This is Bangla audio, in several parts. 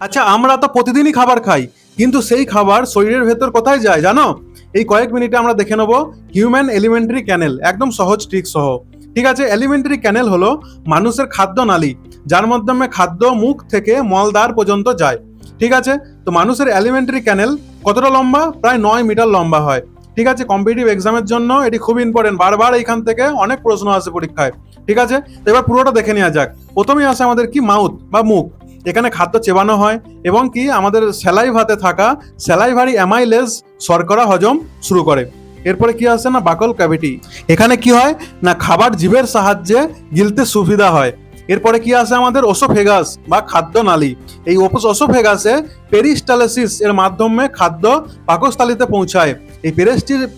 আচ্ছা, আমরা তো প্রতিদিনই খাবার খাই, কিন্তু সেই খাবার শরীরের ভেতর কোথায় যায় জানো? এই কয়েক মিনিটে আমরা দেখে নেব হিউম্যান এলিমেন্টারি ক্যানেল, একদম সহজ ট্রিক সহ। ঠিক আছে, এলিমেন্টারি ক্যানেল হলো মানুষের খাদ্য নালী, যার মাধ্যমে খাদ্য মুখ থেকে মলদ্বার পর্যন্ত যায়। ঠিক আছে, তো মানুষের এলিমেন্টারি ক্যানেল কতটা লম্বা? প্রায় 9 মিটার লম্বা হয়। ঠিক আছে, কম্পিটিটিভ এক্সামের জন্য এটি খুব ইম্পর্টেন্ট, বারবার এইখান থেকে অনেক প্রশ্ন আসে পরীক্ষায়। ঠিক আছে, তো এবার পুরোটা দেখে নেওয়া যাক। প্রথমেই আসে আমাদের কি মাউথ বা মুখ। এখানে খাদ্য চেবানো হয় এবং কি আমাদের স্যালাইভাতে থাকা স্যালাইভারি অ্যামাইলেজ শর্করা হজম শুরু করে। এরপরে কি আসে না বাকল ক্যাভিটি। এখানে কি হয় না খাবার জিভের সাহায্যে গিলতে সুবিধা হয়। এরপরে কি আসে আমাদের ওসোফেগাস বা খাদ্য নালী। এই ওসোফেগাসে পেরিস্টালসিস এর মাধ্যমে খাদ্য পাকস্থলীতে পৌঁছায়। এই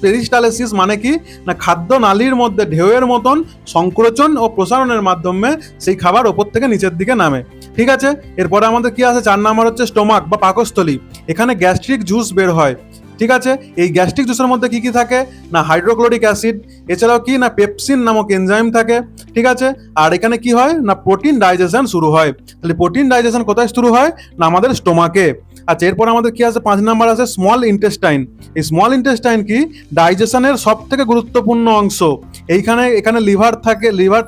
পেরিস্টালসিস মানে কি না খাদ্য নালীর মধ্যে ঢেউয়ের মতন সংকোচন ও প্রসারণের মাধ্যমে সেই খাবার ওপর থেকে নিচের দিকে নামে। ঠিক আছে, এরপরে আমাদের কি আছে 4 নাম্বার হচ্ছে স্টোমাক বা পাকস্থলী। এখানে গ্যাস্ট্রিক জুস বের হয়। ঠিক আছে, এই গ্যাস্ট্রিক জুসের মধ্যে কি কি থাকে না হাইড্রোক্লোরিক অ্যাসিড, এছাড়াও কি না পেপসিন নামক এনজাইম থাকে। ঠিক আছে, আর এখানে কি হয় না প্রোটিন ডাইজেশন শুরু হয়। তাহলে প্রোটিন ডাইজেশন কোথায় শুরু হয় না আমাদের স্টোমাকে। আচ্ছা, এরপর আমাদের কি আছে 5 নাম্বার আছে স্মল ইন্টেস্টাইন। এই স্মল ইন্টেস্টাইন কি ডাইজেশনের সব থেকে গুরুত্বপূর্ণ অংশ। এখানে লিভার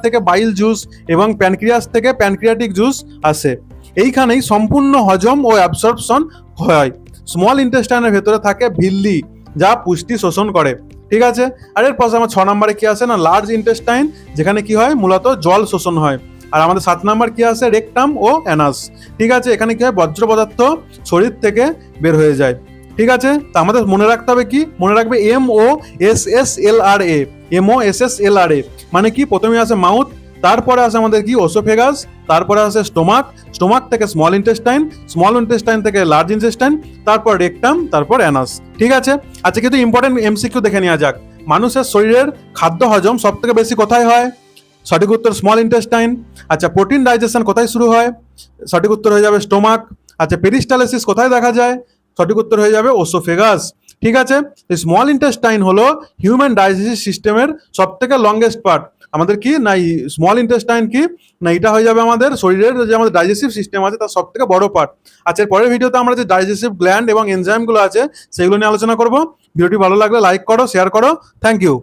থেকে বাইল জুস এবং প্যানক্রিয়াস থেকে প্যানক্রিয়াটিক জুস আসে। এইখানেই সম্পূর্ণ হজম ও অ্যাবসর্পশন হয়। স্মল ইন্টেস্টাইনের ভেতরে থাকে ভিল্লি, যা পুষ্টি শোষণ করে। ঠিক আছে, আর এর পাশে আমার 6 নম্বরে কি আছে না লার্জ ইন্টেস্টাইন, যেখানে কি হয় মূলত জল শোষণ হয়। আর আমাদের 7 নাম্বার কি আছে রেকটাম ও অ্যানাস। ঠিক আছে, এখানে কি হয় বজ্র পদার্থ শরীর থেকে বের হয়ে যায়। ঠিক আছে, তা আমাদের মনে রাখতে হবে কি মনে রাখবে MOSSLRA। মানে কি প্রথমে আসে মাউথ, তারপরে আসে আমাদের কি ওসোফেগাস, তারপরে আসে স্টোমাক থেকে স্মল ইন্টেস্টাইন থেকে লার্জ ইন্টেস্টাইন, তারপর রেকটাম, তারপর অ্যানাস। ঠিক আছে, আচ্ছা কিন্তু ইম্পর্টেন্ট এমসিকিউ দেখে নেওয়া যাক। মানুষের শরীরের খাদ্য হজম সব থেকে বেশি কোথায় হয়? সঠিক উত্তর স্মল ইন্টেস্টাইন। আচ্ছা, প্রোটিন ডাইজেশন কোথায় শুরু হয়? সঠিক উত্তর হয়ে যাবে স্টোমাক। আচ্ছা, পেরিস্টালসিস কোথায় দেখা যায়? সঠিক উত্তর হয়ে যাবে ওসোফেগাস। ঠিক আছে, স্মল ইন্টেস্টাইন হলো হিউম্যান ডাইজেস্টিভ সিস্টেমের সব থেকে লংগেস্ট পার্ট। আমাদের কি না স্মল ইন্টেস্টাইন কি না এটা হয়ে যাবে আমাদের শরীরের যে আমাদের ডাইজেস্টিভ সিস্টেম আছে তার সব থেকে বড় পার্ট। আচ্ছা, এর পরের ভিডিওতে আমরা যে ডাইজেস্টিভ গ্ল্যান্ড এবং এনজাইমগুলো আছে সেগুলো নিয়ে আলোচনা করব। ভিডিওটি ভালো লাগলে লাইক করো, শেয়ার করো। Thank you.